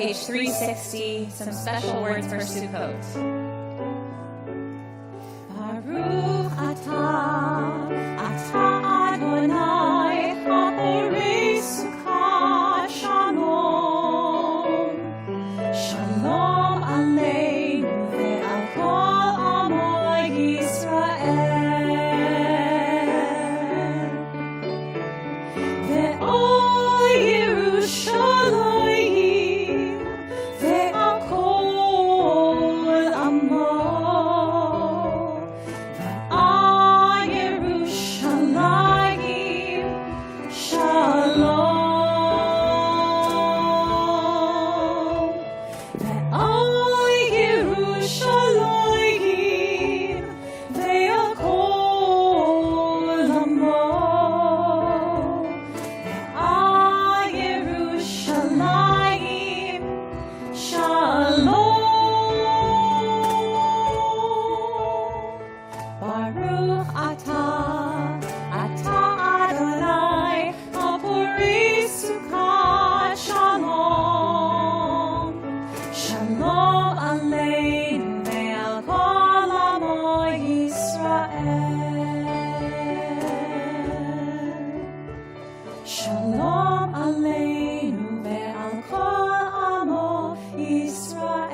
page 360, some special words for Sukkot. Baruch atah Adonai haporei sukkah shalom. Shalom aleinu ve'al kol amo Yisrael. Ve'ol Yerushalayim ve'al kol amo. Shalom aleinu ve'al kol amo Yisrael.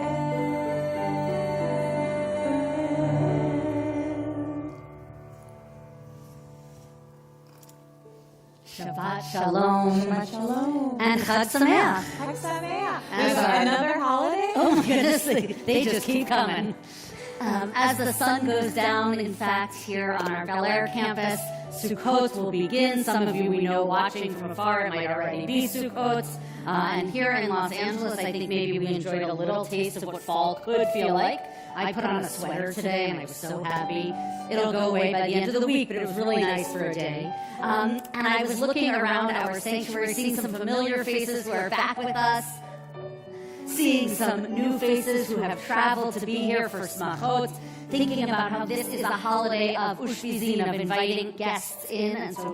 Shabbat Shalom. Shabbat Shalom. And Chag Sameach. Chag Sameach. As another holiday? Oh my goodness, they just keep coming. As the sun goes down, in fact, here on our Bel Air campus, Sukkot will begin. Some of you we know watching from afar, it might already be Sukkot. And here in Los Angeles, I think maybe we enjoyed a little taste of what fall could feel like. I put on a sweater today, and I was so happy. It'll go away by the end of the week, but it was really nice for a day. And I was looking around our sanctuary, seeing some familiar faces who are back with us, seeing some new faces who have traveled to be here for Smachot, thinking about how this is a holiday of Ushpizin, of inviting guests in. And so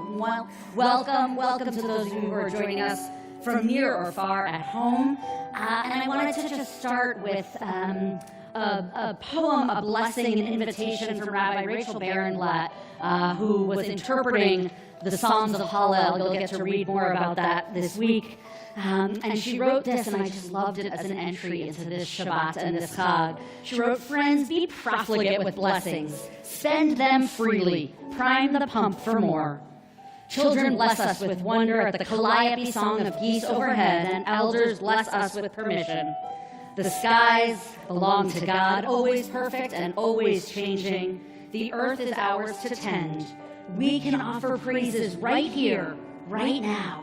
welcome to those of you who are joining us from near or far at home. And I wanted to just start with a poem, a blessing, an invitation from Rabbi Rachel Barenblatt, who was interpreting the Psalms of Hallel. You'll get to read more about that this week. And she wrote this, and I just loved it as an entry into this Shabbat and this Chag. She wrote, "Friends, be profligate with blessings. Spend them freely. Prime the pump for more. Children bless us with wonder at the calliope song of geese overhead, and elders bless us with permission. The skies belong to God, always perfect and always changing. The earth is ours to tend. We can offer praises right here, right now.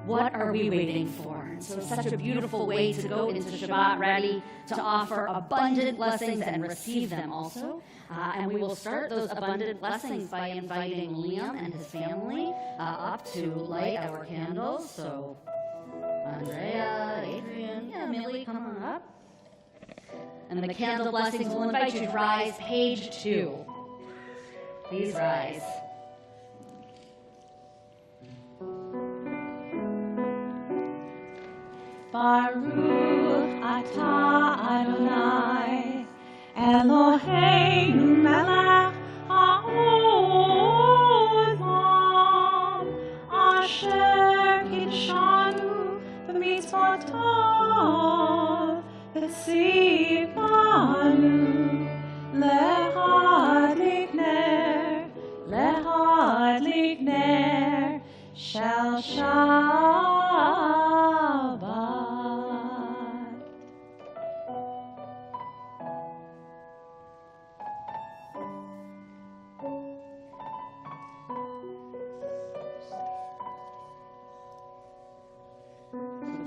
What are we waiting for?" And so it's such a beautiful way to go into Shabbat ready to offer abundant blessings and receive them also. And we will start those abundant blessings by inviting Liam and his family up to light our candles. So Andrea, Adrian, Millie, come on up. And the candle blessings will invite you to rise, page 2. Please rise. Baruch atah Adonai Eloheinu melech haolam asher kidshanu b'mitzvotav v'tzivanu lehadlik ner shel Shabbat.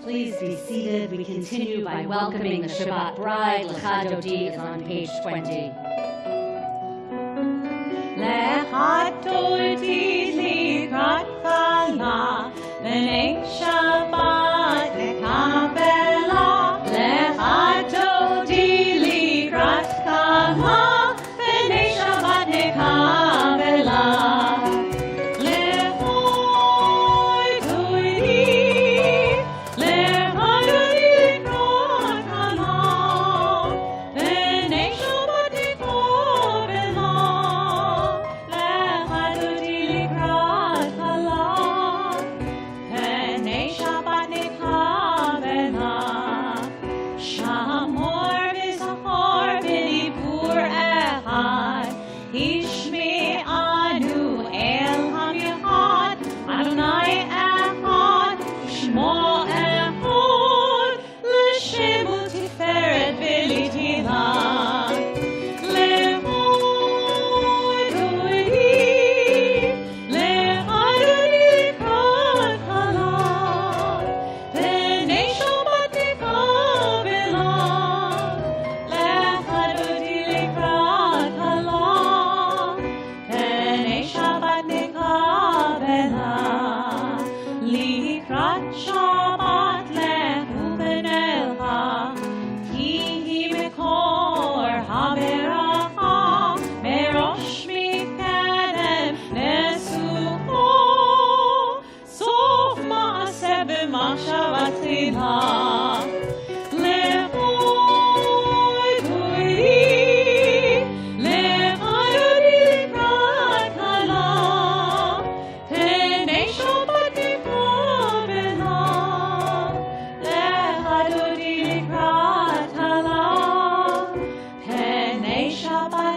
Please be seated. We continue by welcoming the Shabbat bride. Lecha Dodi is on page 20. Lecha Dodi likrat kala, v'nei Shabbat lekabela. Lecha Dodi likrat kala, v'nei Shabbat lekabela. Lecha Dodi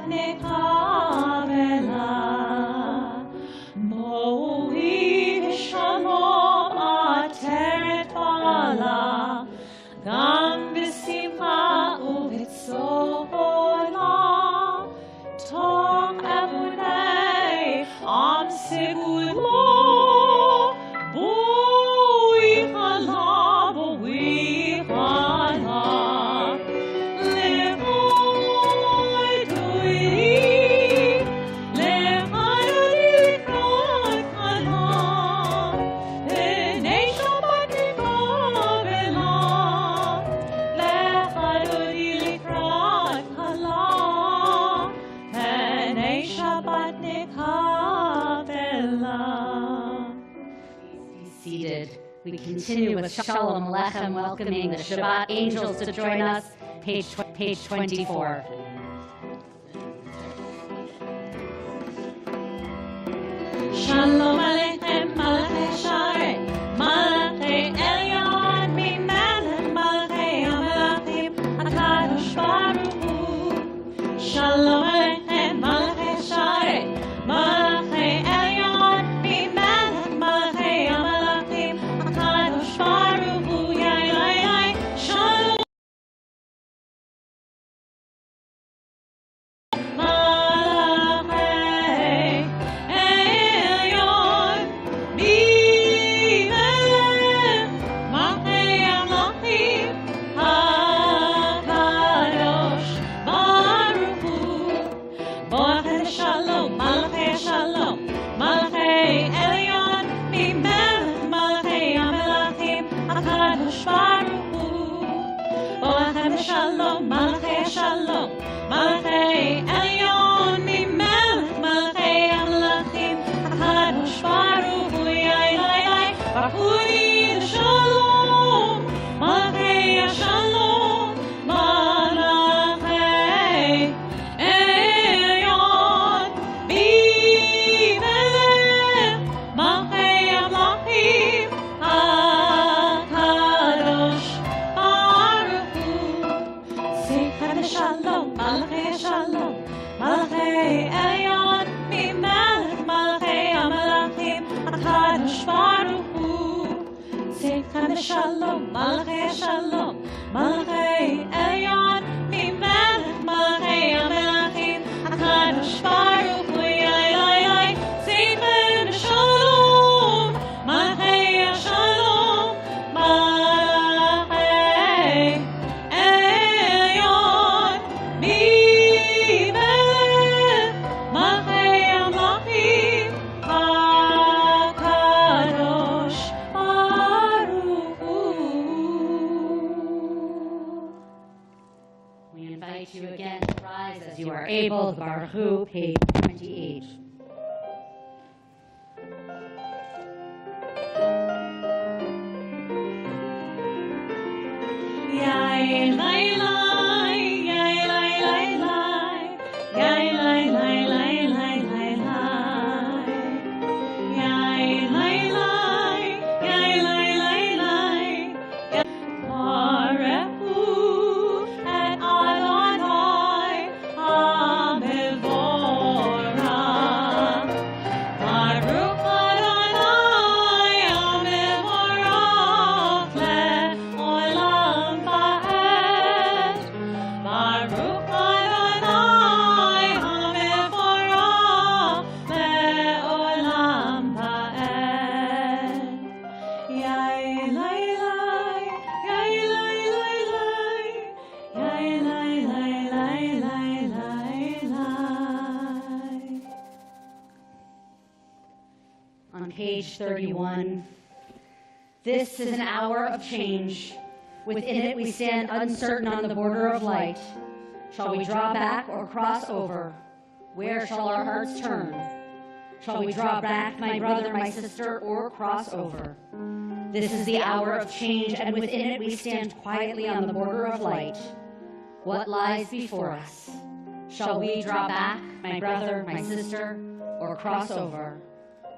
נקבלה, בואי בשלום עטרת בעלה, גם בשמחה ובצהלה, תוך אמוני עם סגולו, בואי חלה, בואי חלה. Seated. We continue with Shalom Lechem, welcoming the Shabbat angels to join us, page 24. Shalom Aleichem, Malachei Sharet, Malachei Elyon, Mimelech, Malachei HaMelachim, HaKadosh Baruch Hu. Shalom Aleichem, Malachei Sharet, Malachei Elyon, Mimelech, Malachei HaMelachim, HaKadosh Baruch Hu. Yai, yai, yai, Shalom. Shalom, Malachei Shalom, Malachei Elyon, Mimelech, Malachei HaMelachim, HaKadosh Baruch Hu, Yai, Yai, Yai, Baruch Shalom, Malachei Shalom, Malachei Elyon, Mimelech, Malachei HaMelachim, HaKadosh Shalom, Malachei Shalom, Malachei Elyon, Mimelech, Malachei HaMelachim, HaKadosh Baruch Hu. Seichem Shalom, Malachei Shalom, Malachei Elyon, Mimelech, Malachei HaMelachim, HaKadosh Baruch Hu. Yai, yai, yai, Seichem Shalom, Malachei Shalom, Malachei Elyon, Mimelech, Malachei HaMelachim, HaKadosh Baruch Hu. We invite you again to rise as you are able, the Baruch Hu, page 28. Yai, lai, lai, yai, lai, lai, lai, yai, lai, lai, lai, lai, lai, lai. Yai, lai, lai, yai, lai, lai, lai, Barechu et Adonai HaMevorach. Baruch Adonai HaMevorach le'olam va'ed. Baruch Adonai HaMevorach le'olam va'ed. Yai, lai, lai, yai, lai, lai, lai, yai, lai, lai, lai, lai, lai, lai. On page 31, this is an hour of change. Within it we stand uncertain on the border of light. Shall we draw back or cross over? Where shall our hearts turn? Shall we draw back, my brother, my sister, or cross over? This is the hour of change, and within it we stand quietly on the border of light. What lies before us? Shall we draw back, my brother, my sister, or cross over?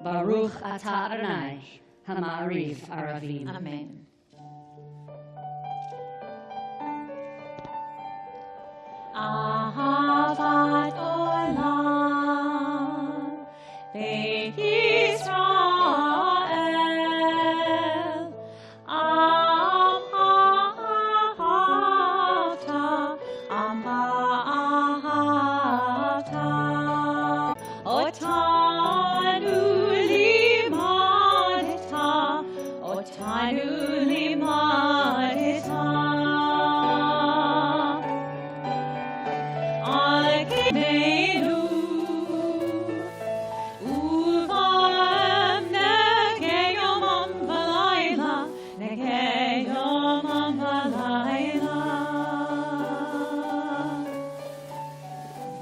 Baruch atah Adonai, Hama'ariv Aravim. Amen. Ahavat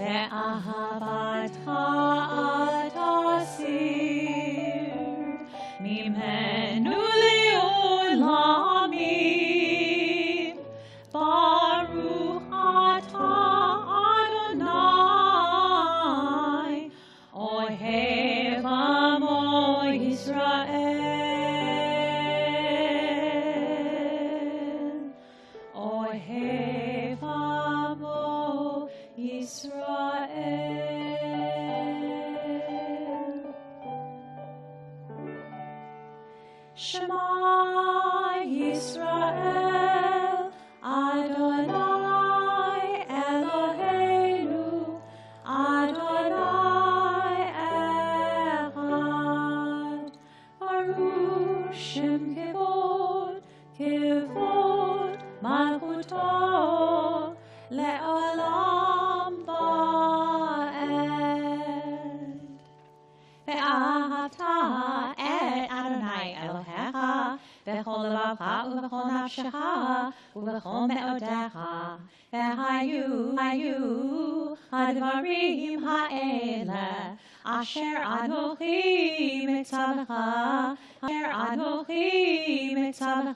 באהבתך אל תסיר ממנו לעולמים. ברוך אתה אדוני, אוהב עמו ישראל. אוהב עמו ישראל. שמע ישראל, Adonai Eloheinu, Adonai Echad. Baruch Shem Kevod, Kevod Malchuto, Le'olam Va'ed. ואהבת את אדוני אלוהיך בכל לבבך ובכל נפשך ובכל מאודיך. והיו הדברים האלה אשר אנוכי מצווך,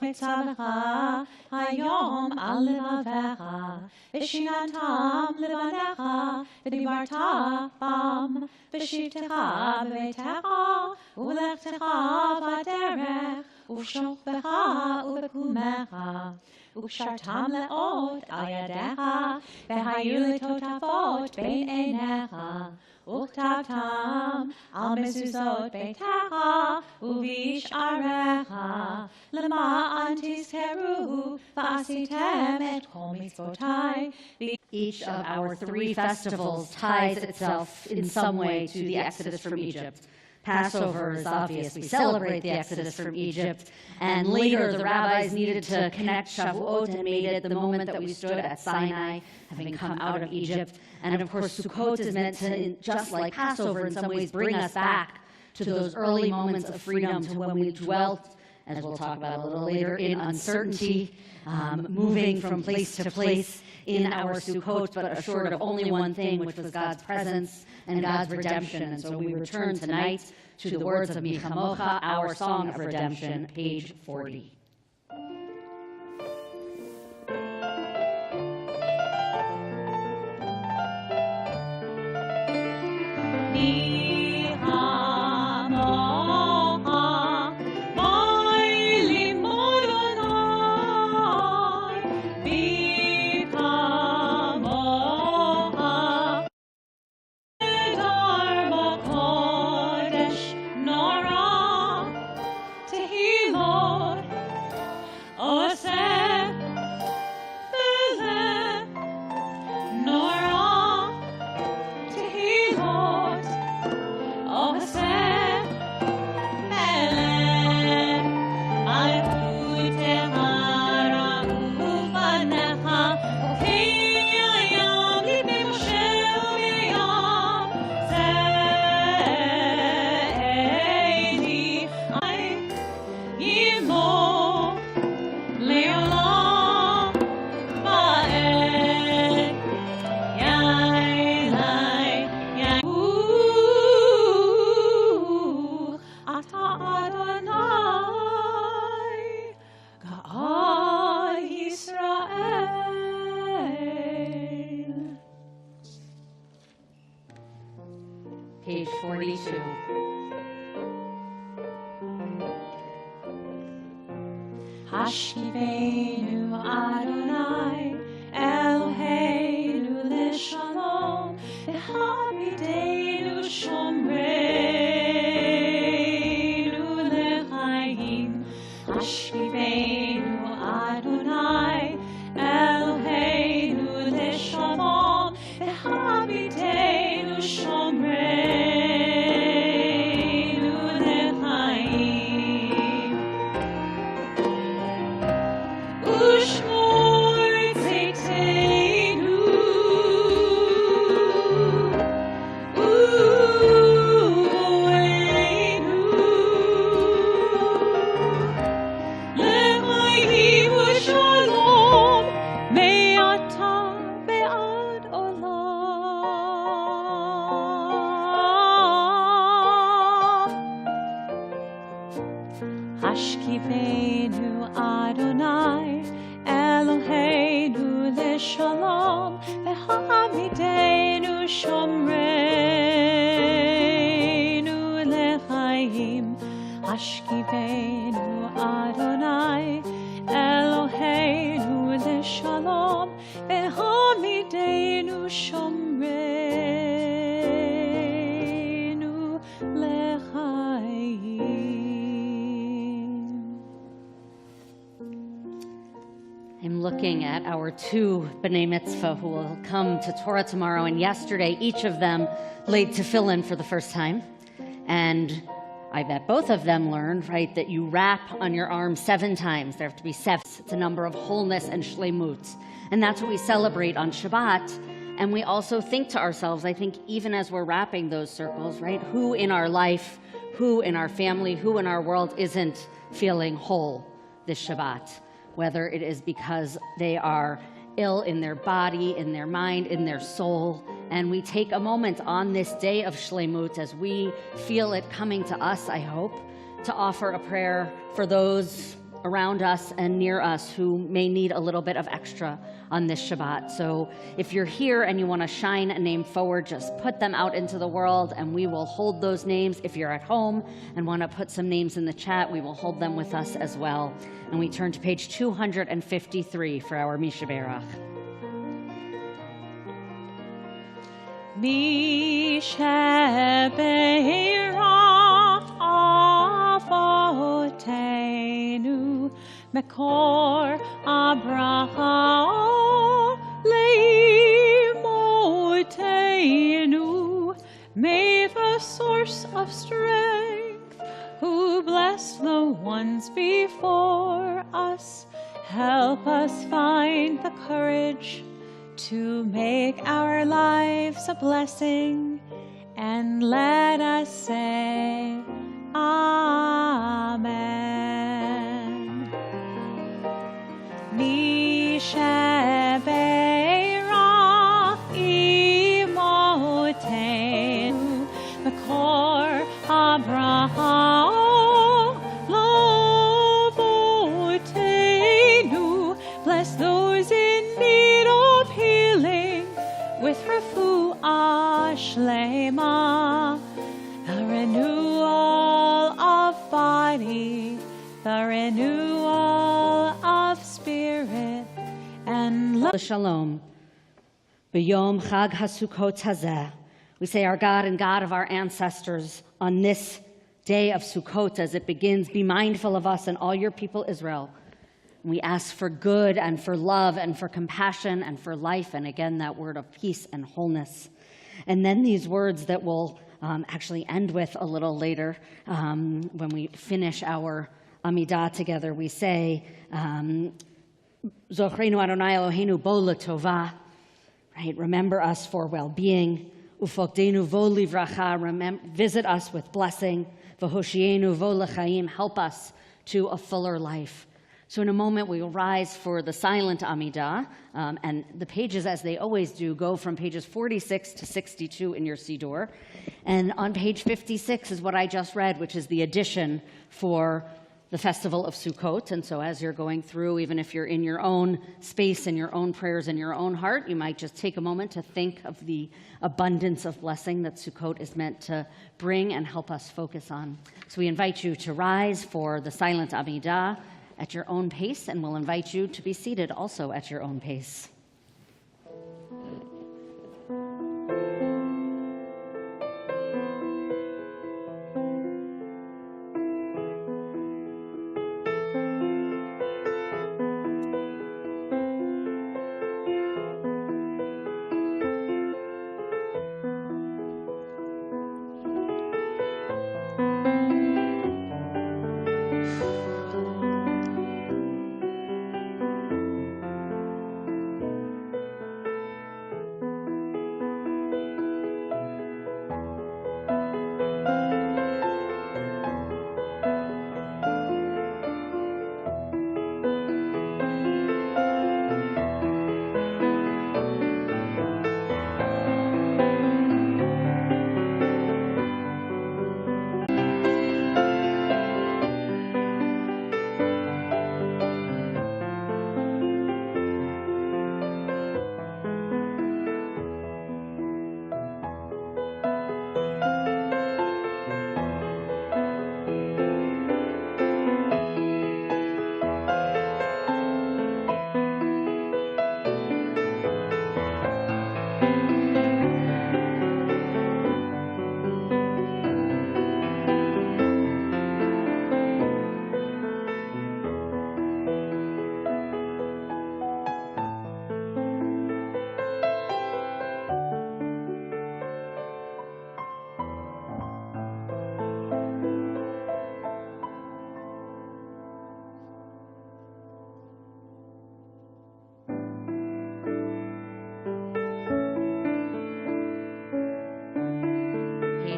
מצווך היום על לבביך, ושיננתם לבניך, ודיברת בם בשבתך בביתך ובלכתך בדרך ובשוכבך ובקומך, וקשרתם לאות על ידיך, והיו לטוטפות בין עיניך, וכתבתם על מזוזות ביתך ובשעריך, למען תזכרו ועשיתם את כל מצוותי. Each of our three festivals ties itself in some way to the Exodus from Egypt. Passover is obvious. We celebrate the Exodus from Egypt. And later, the rabbis needed to connect Shavuot and made it the moment that we stood at Sinai, having come out of Egypt. And of course, Sukkot is meant to, just like Passover, in some ways bring us back to those early moments of freedom, to when we dwelt, as we'll talk about a little later, in uncertainty, moving from place to place in our Sukkot, but assured of only one thing, which was God's presence and God's redemption. And so we return tonight to the words of Mi Chamocha, our song of redemption, page 40. Page 42. Hashkivenu Adonai Eloheinu leshalom, v'habidenu shomreinu lechayim. Hashkivenu Adonai Eloheinu leshalom, v'habidenu shomreinu lechayim. Ushmor Hashkivenu Adonai Eloheinu Leshalom V'hamidenu Shomreinu Lechaim Hashkivenu Adonai Eloheinu Leshalom V'hamidenu Shomreinu Lechaim. I'm looking at our two B'nai Mitzvah who will come to Torah tomorrow, and yesterday each of them laid tefillin for the first time. And I bet both of them learned, right, that you wrap on your arm 7 times. There have to be 7. It's a number of wholeness and shleimut. And that's what we celebrate on Shabbat. And we also think to ourselves, I think even as we're wrapping those circles, right, who in our life, who in our family, who in our world isn't feeling whole this Shabbat? Whether it is because they are ill in their body, in their mind, in their soul. And we take a moment on this day of Shleimut as we feel it coming to us, I hope, to offer a prayer for those around us and near us who may need a little bit of extra on this Shabbat. So if you're here and you want to shine a name forward, just put them out into the world and we will hold those names. If you're at home and want to put some names in the chat, we will hold them with us as well. And we turn to page 253 for our Misha Berach. Misha Berach Avotenu Mekor Abraha Leimotenu. May the source of strength, who blessed the ones before us, help us find the courage to make our lives a blessing, and let us say Amen. Misha Berach Imotenu Mekor Abraham Lovotenu. Bless those in need of healing with refuah shlema, the renewal of body, the renewal of spirit, and love. Shalom. B'yom Chag HaSukkot Hazeh. We say, our God and God of our ancestors, on this day of Sukkot as it begins, be mindful of us and all your people Israel. We ask for good and for love and for compassion and for life, and again, that word of peace and wholeness. And then these words that we'll actually end with a little later when we finish our Amidah together. We say, Zochreinu Adonai Eloheinu bo l'tovah, right? Remember us for well-being. Ufokdeinu vo livracha, visit us with blessing. V'hoshienu vo l'chaim, help us to a fuller life. So in a moment, we will rise for the silent Amidah, and the pages, as they always do, go from pages 46 to 62 in your Siddur. And on page 56 is what I just read, which is the addition for the festival of Sukkot. And so as you're going through, even if you're in your own space and your own prayers in your own heart, you might just take a moment to think of the abundance of blessing that Sukkot is meant to bring and help us focus on. So we invite you to rise for the silent Amidah at your own pace, and we'll invite you to be seated also at your own pace.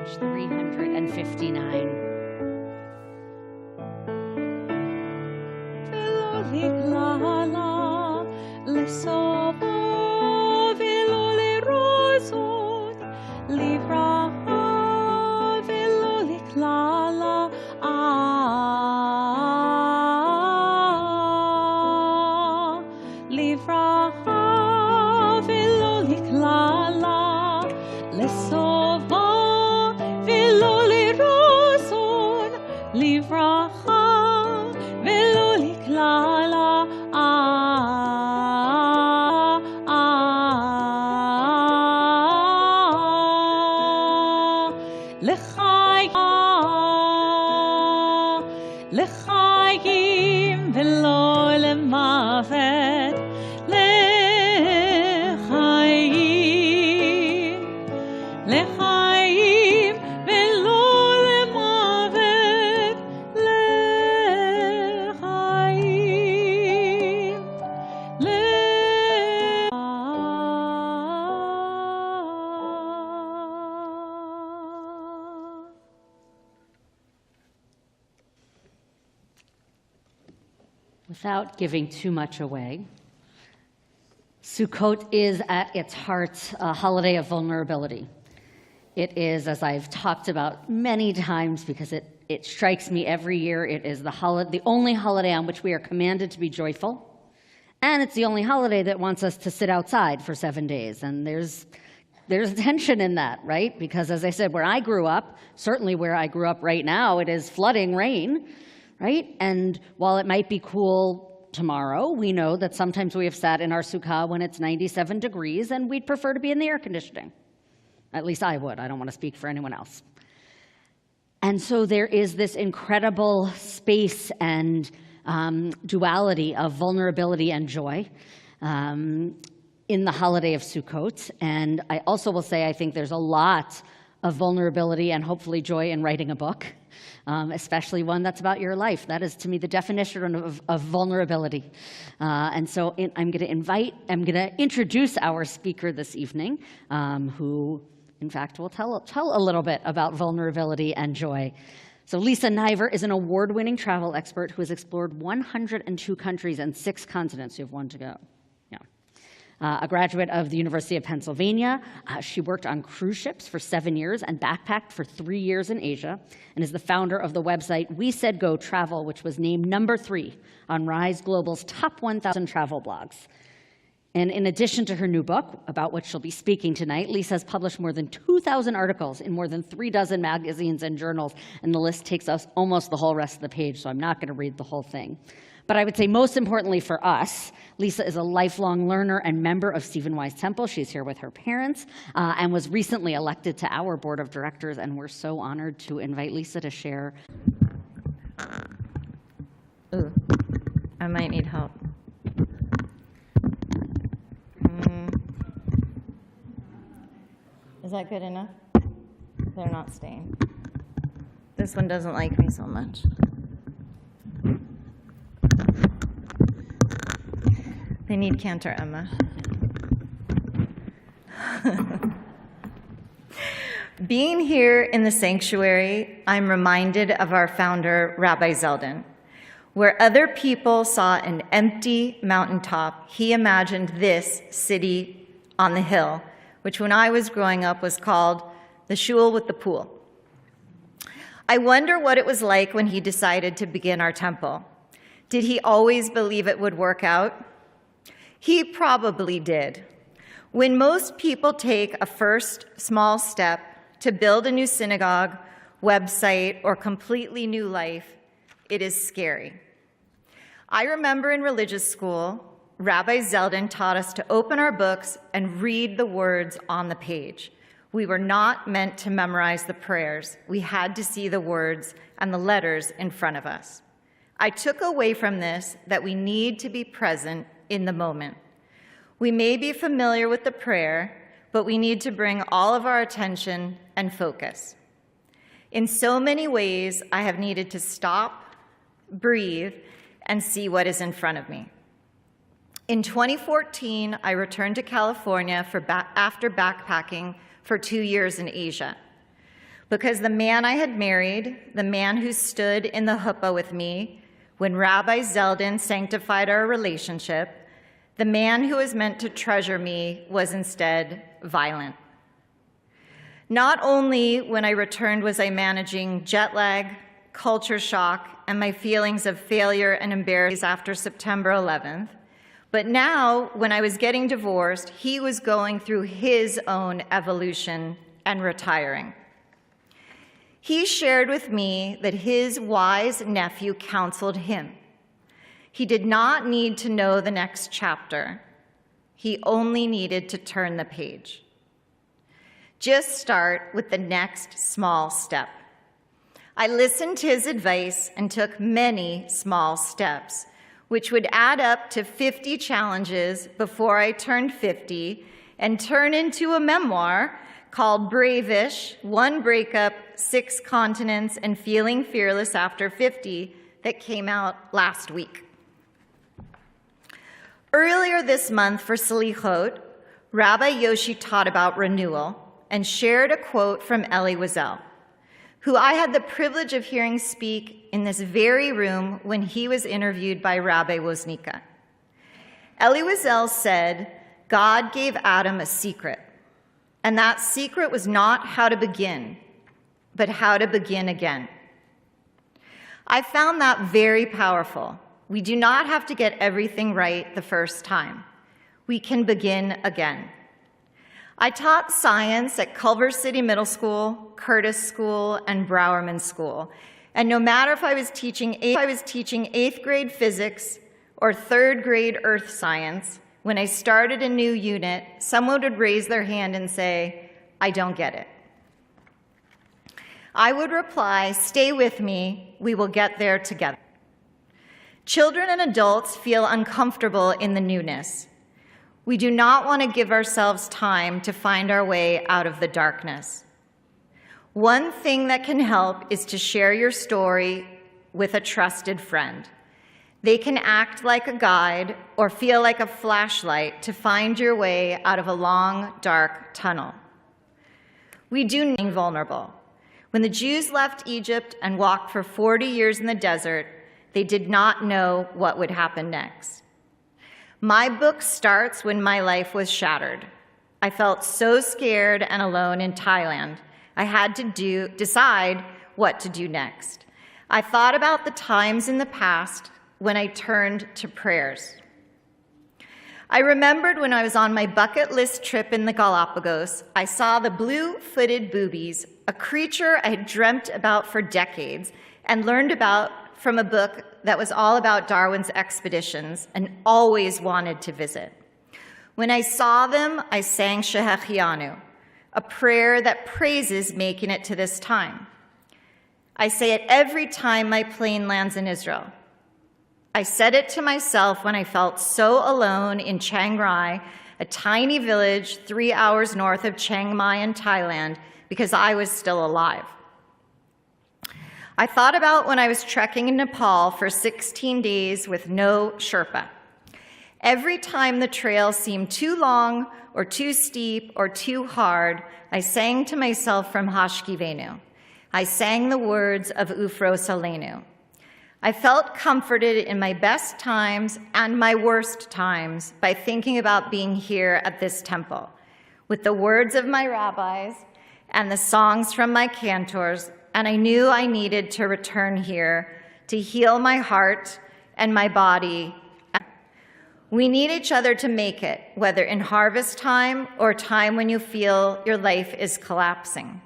page 359. לחיים ולא למוות, לחיים, לחיים ולא למוות, לחיים, Without giving too much away, Sukkot is at its heart a holiday of vulnerability. It is, as I've talked about many times, because it strikes me every year, it is the only holiday on which we are commanded to be joyful, and it's the only holiday that wants us to sit outside for 7 days. And there's tension in that, right? Because as I said, where I grew up, certainly where I grew up right now, it is flooding rain, right? And while it might be cool tomorrow, we know that sometimes we have sat in our sukkah when it's 97 degrees and we'd prefer to be in the air conditioning. At least I would. I don't want to speak for anyone else. And so there is this incredible space and duality of vulnerability and joy in the holiday of Sukkot. And I also will say I think there's a lot of vulnerability and hopefully joy in writing a book, especially one that's about your life. That is, to me, the definition of vulnerability. And so I'm going to introduce our speaker this evening, who, in fact, will tell a little bit about vulnerability and joy. So Lisa Niver is an award-winning travel expert who has explored 102 countries and 6 continents. You have one to go. A graduate of the University of Pennsylvania. She worked on cruise ships for 7 years and backpacked for 3 years in Asia, and is the founder of the website We Said Go Travel, which was named #3 on Rise Global's top 1,000 travel blogs. And in addition to her new book, about which she'll be speaking tonight, Lisa has published more than 2,000 articles in more than 36 magazines and journals, and the list takes us almost the whole rest of the page, so I'm not going to read the whole thing. But I would say most importantly for us, Lisa is a lifelong learner and member of Stephen Wise Temple. She's here with her parents and was recently elected to our board of directors, and we're so honored to invite Lisa to share. Ooh, I might need help. Is that good enough? They're not staying. This one doesn't like me so much. They need Cantor, Emma. Being here in the sanctuary, I'm reminded of our founder, Rabbi Zeldin. Where other people saw an empty mountaintop, he imagined this city on the hill, which when I was growing up was called the shul with the pool. I wonder what it was like when he decided to begin our temple. Did he always believe it would work out? He probably did. When most people take a first small step to build a new synagogue, website, or completely new life, it is scary. I remember in religious school, Rabbi Zeldin taught us to open our books and read the words on the page. We were not meant to memorize the prayers. We had to see the words and the letters in front of us. I took away from this that we need to be present in the moment. We may be familiar with the prayer, but we need to bring all of our attention and focus. In so many ways, I have needed to stop, breathe, and see what is in front of me. In 2014, I returned to California after backpacking for 2 years in Asia. because the man I had married, the man who stood in the huppah with me when Rabbi Zeldin sanctified our relationship, the man who was meant to treasure me was instead violent. Not only when I returned was I managing jet lag, culture shock, and my feelings of failure and embarrassment after September 11th, but now when I was getting divorced, he was going through his own evolution and retiring. He shared with me that his wise nephew counseled him. He did not need to know the next chapter. He only needed to turn the page. Just start with the next small step. I listened to his advice and took many small steps, which would add up to 50 challenges before I turned 50 and turn into a memoir called Brave-ish, 1 Breakup, 6 Continents, and Feeling Fearless After 50 that came out last week. Earlier this month for Selichot, Rabbi Yoshi taught about renewal and shared a quote from Elie Wiesel, who I had the privilege of hearing speak in this very room when he was interviewed by Rabbi Woznicka. Elie Wiesel said, God gave Adam a secret, and that secret was not how to begin, but how to begin again. I found that very powerful. We do not have to get everything right the first time. We can begin again. I taught science at Culver City Middle School, Curtis School, and Browerman School. And no matter if I was teaching 8th grade physics or 3rd grade earth science, when I started a new unit, someone would raise their hand and say, I don't get it. I would reply, stay with me, we will get there together. Children and adults feel uncomfortable in the newness. We do not want to give ourselves time to find our way out of the darkness. One thing that can help is to share your story with a trusted friend. They can act like a guide or feel like a flashlight to find your way out of a long, dark tunnel. We do need vulnerable. When the Jews left Egypt and walked for 40 years in the desert, they did not know what would happen next. My book starts when my life was shattered. I felt so scared and alone in Thailand. I had to decide what to do next. I thought about the times in the past when I turned to prayers. I remembered when I was on my bucket list trip in the Galapagos, I saw the blue-footed boobies, a creature I had dreamt about for decades and learned about from a book that was all about Darwin's expeditions and always wanted to visit. When I saw them, I sang Shehechianu, a prayer that praises making it to this time. I say it every time my plane lands in Israel. I said it to myself when I felt so alone in Chiang Rai, a tiny village 3 hours north of Chiang Mai in Thailand, because I was still alive. I thought about when I was trekking in Nepal for 16 days with no Sherpa. Every time the trail seemed too long or too steep or too hard, I sang to myself from Hashkivenu. I sang the words of Ufros Aleinu. I felt comforted in my best times and my worst times by thinking about being here at this temple, with the words of my rabbis and the songs from my cantors, and I knew I needed to return here to heal my heart and my body. We need each other to make it, whether in harvest time or time when you feel your life is collapsing.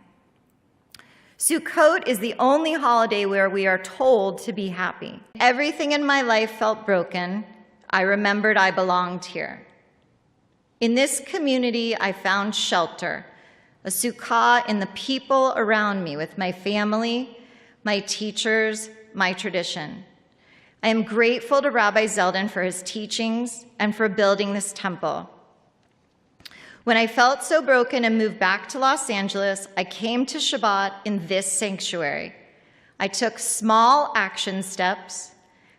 Sukkot is the only holiday where we are told to be happy. Everything in my life felt broken. I remembered I belonged here. In this community, I found shelter, a sukkah in the people around me with my family, my teachers, my tradition. I am grateful to Rabbi Zeldin for his teachings and for building this temple. When I felt so broken and moved back to Los Angeles, I came to Shabbat in this sanctuary. I took small action steps.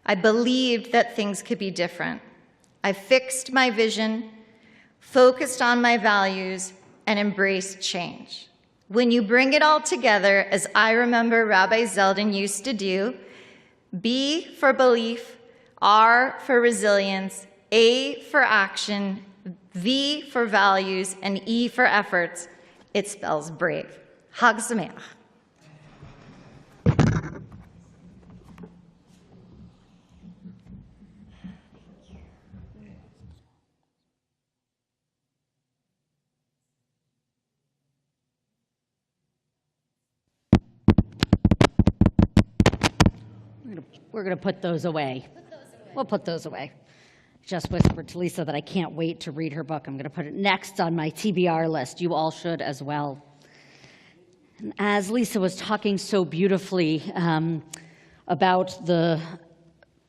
I believed that things could be different. I fixed my vision, focused on my values, and embraced change. When you bring it all together, as I remember Rabbi Zeldin used to do, B for belief, R for resilience, A for action, V for values, and E for efforts, it spells brave. Hag Sameach. We're going to put those away. We'll put those away. Just whispered to Lisa that I can't wait to read her book. I'm going to put it next on my TBR list. You all should as well. And as Lisa was talking so beautifully about the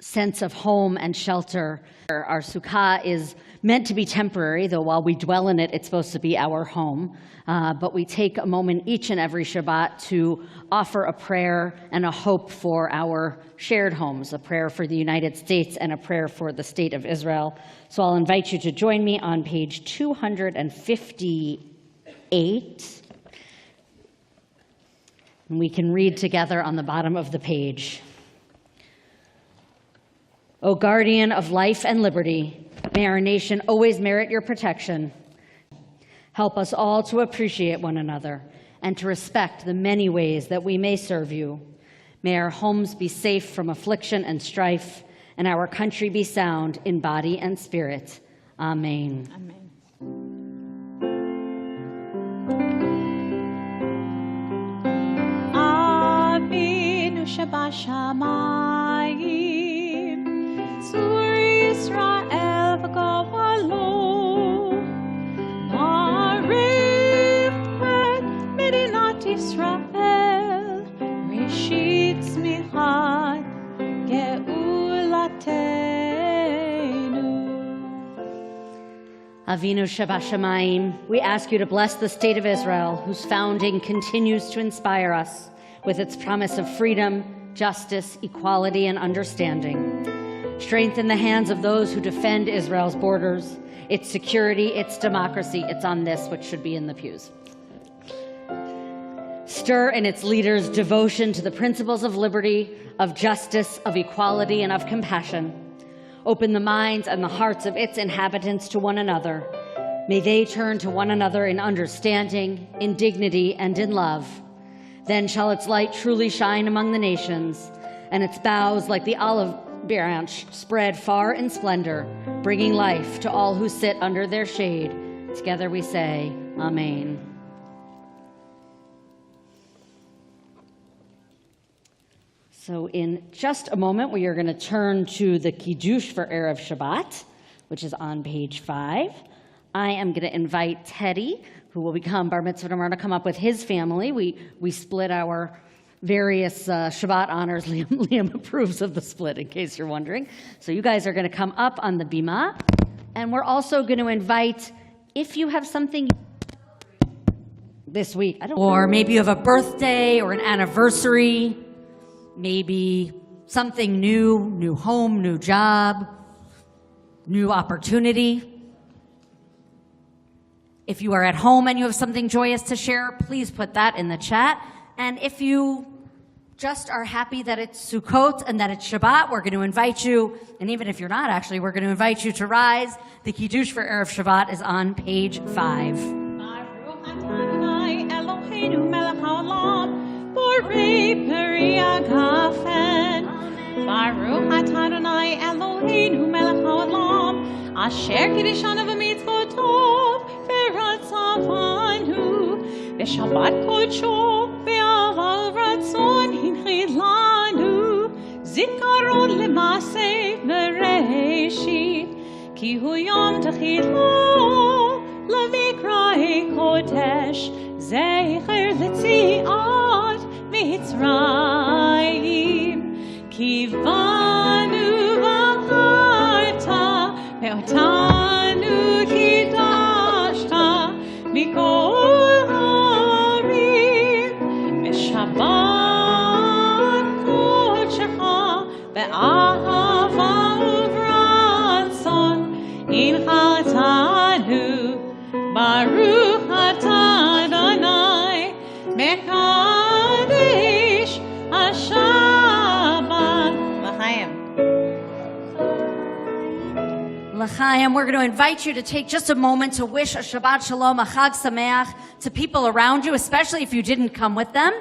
sense of home and shelter, our sukkah is meant to be temporary, though while we dwell in it, it's supposed to be our home. But we take a moment each and every Shabbat to offer a prayer and a hope for our shared homes, a prayer for the United States and a prayer for the state of Israel. So I'll invite you to join me on page 258. And we can read together on the bottom of the page. O guardian of life and liberty, may our nation always merit your protection. Help us all to appreciate one another and to respect the many ways that we may serve you. May our homes be safe from affliction and strife, and our country be sound in body and spirit. Amen. Amen. Avinu Shabashamayim, Tzur Yisrael v'Gavalo, Ma'arif et Medinat Yisrael, Reshit Tzmichat Geulatenu. Avinu Shabashamayim, we ask you to bless the state of Israel, whose founding continues to inspire us with its promise of freedom, justice, equality, and understanding. Strengthen the hands of those who defend Israel's borders, its security, its democracy. It's on this, which should be in the pews. Stir in its leaders devotion to the principles of liberty, of justice, of equality, and of compassion. Open the minds and the hearts of its inhabitants to one another. May they turn to one another in understanding, in dignity, and in love. Then shall its light truly shine among the nations, and its boughs, like the olive branch, spread far in splendor, bringing life to all who sit under their shade. Together we say, Amen. So in just a moment, we are going to turn to the Kiddush for Erev Shabbat, which is on page 5. I am going to invite Teddy, who will become Bar Mitzvah tomorrow, to come up with his family. We split our various Shabbat honors. Liam approves of the split, in case you're wondering. So you guys are going to come up on the bima. And we're also going to invite, if you have something this week, or maybe you have a birthday or an anniversary, maybe something new home, new job, new opportunity. If you are at home and you have something joyous to share, please put that in the chat. And if you just are happy that it's Sukkot and that it's Shabbat, we're going to invite you, and even if you're not actually, we're going to invite you to rise. The Kiddush for Erev Shabbat is on page 5. Baruch Adonai Eloheinu melech haolam, borei peri hagafen. Baruch Adonai Eloheinu melech haolam, asher kiddushanu v'mitzvotov v'ratzavanu, v'shabbat kodsho v'aval ratzon hinchid lanu, zikaron l'maseh bereshit, ki hu yom techilo l'mikra'ei kodesh, zecher l'tziat mitzrayim, ki vanu v'acharta ve'otanu kidashta mikol harim, v'shabbat kodshecha ve'ahava uvratzon inchatanu. Baruch atah Adonai L'chaim. We're going to invite you to take just a moment to wish a Shabbat Shalom, a Chag Sameach to people around you, especially if you didn't come with them.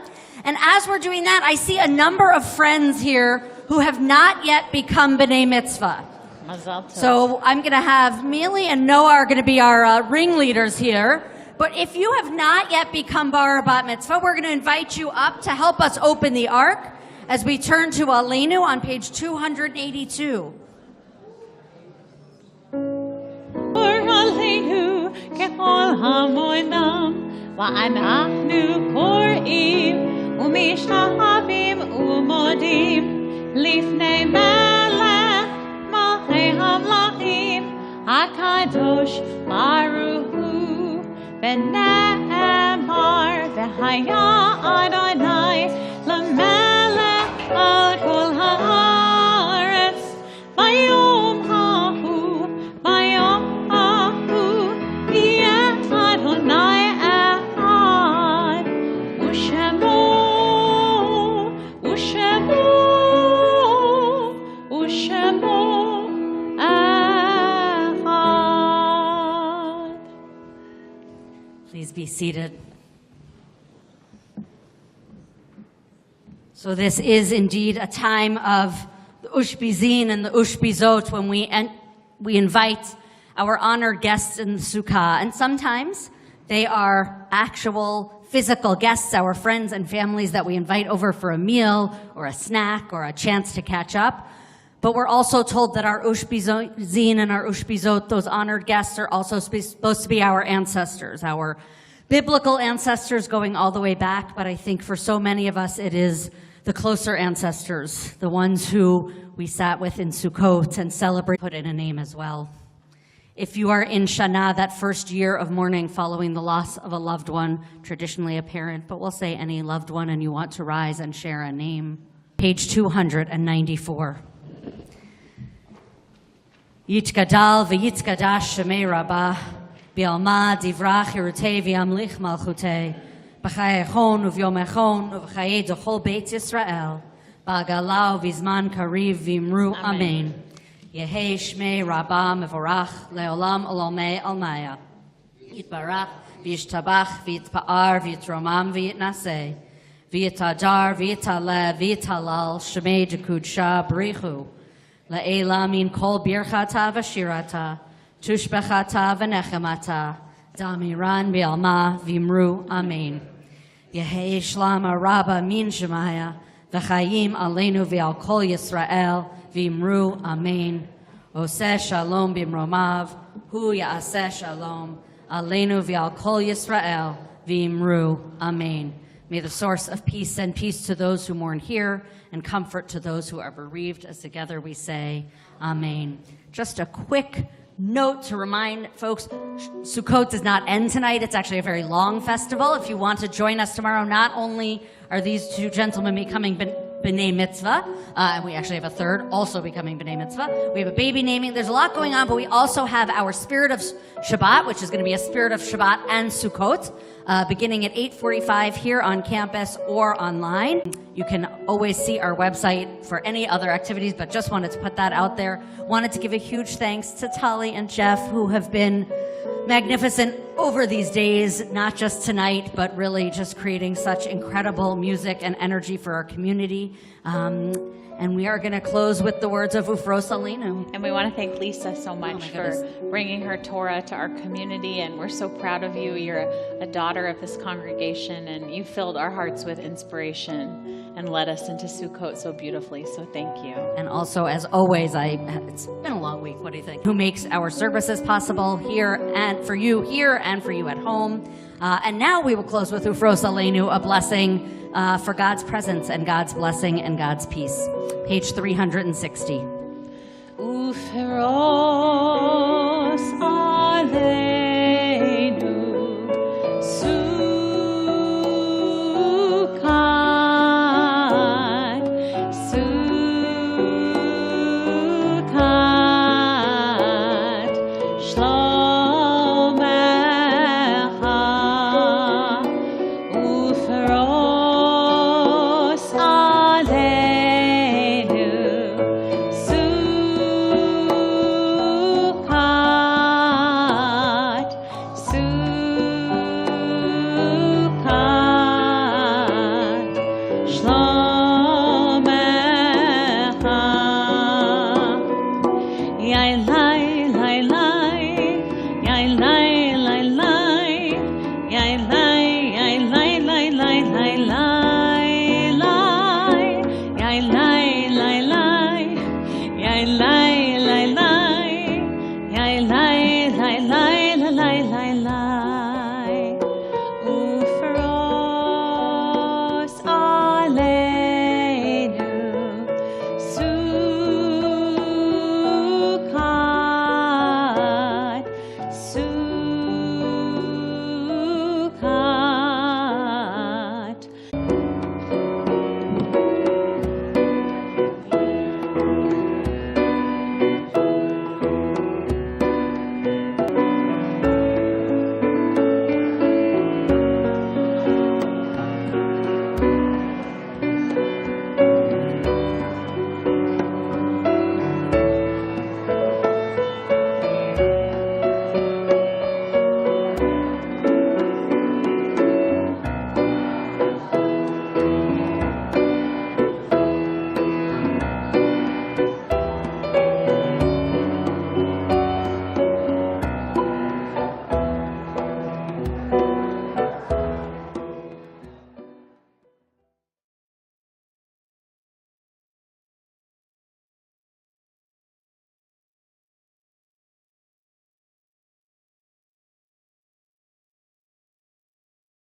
And as we're doing that, I see a number of friends here who have not yet become B'nai Mitzvah. So I'm going to have Mealy and Noah are going to be our ringleaders here. But if you have not yet become Bar or Bat Mitzvah, we're going to invite you up to help us open the Ark as we turn to Aleinu on page 282. Aleinu kechol hamoinam va'anachnu korim u'mishtahavim u'modim lifnei melech malchei hamlachim hakadosh baruch hu v'ne'emar v'haya Adonai lamelech al kol haaretz vayom hahu vayom hahu yeh Adonai echad u'shemo u'shemo u'shemo echad. Please be seated. So this is indeed a time of the Ushpizin and the Ushpizot when we invite our honored guests in the Sukkah. And sometimes they are actual physical guests, our friends and families that we invite over for a meal or a snack or a chance to catch up. But we're also told that our Ushpizin and our Ushpizot, those honored guests, are also supposed to be our ancestors, our biblical ancestors going all the way back. But I think for so many of us, it is the closer ancestors, the ones who we sat with in Sukkot and celebrate, put in a name as well. If you are in Shana, that first year of mourning following the loss of a loved one, traditionally a parent, but we'll say any loved one, and you want to rise and share a name. Page 294. Yitkadal v'yitkadash shemei rabbah, bi'alma divrach hirutei v'yamlich malchutei, b'chai echon uvyom echon uv'chai d'chol beit Yisrael, ba'galau v'zman kariv v'imru amen. Yehei shmei rabbah mevorach le'olam olomei almaya. Yitbarach v'yishtabach v'yitpa'ar v'yitromam v'yitnaseh, v'yitadar v'yitaleh v'yitalal shmei d'kudsha b'richu. La'ela min kol birchata v'shirata, tushbechata v'nechemata, damiran bi'alma v'imru amen. Yehei shlama rabba min shemaya, v'chayim aleinu v'al kol Yisrael, v'imru amen. Oseh shalom b'imromav, hu ya'aseh shalom, aleinu v'al kol Yisrael, v'imru amen. May the source of peace send peace to those who mourn here and comfort to those who are bereaved, as together we say, amen. Just a quick note to remind folks, Sukkot does not end tonight. It's actually a very long festival. If you want to join us tomorrow, not only are these two gentlemen becoming B'nai Mitzvah, and we actually have a third also becoming B'nai Mitzvah. We have a baby naming. There's a lot going on, but we also have our Spirit of Shabbat, which is going to be a Spirit of Shabbat and Sukkot, beginning at 8:45 here on campus or online. You can always see our website for any other activities, but just wanted to put that out there. Wanted to give a huge thanks to Tali and Jeff, who have been magnificent over these days, not just tonight, but really just creating such incredible music and energy for our community. And we are going to close with the words of Ufros Aleinu. And we want to thank Lisa so much for bringing her Torah to our community, and we're so proud of you. You're a daughter of this congregation, and you filled our hearts with inspiration and led us into Sukkot so beautifully, so thank you. And also, as always, it's been a long week, what do you think? Who makes our services possible here and for you at home. And now we will close with Ufros Aleinu, a blessing for God's presence and God's blessing and God's peace. Page 360. Ufros Aleinu Sukkot, Sukkot, Shlomecha, Ufros Aleinu Sukkot. lai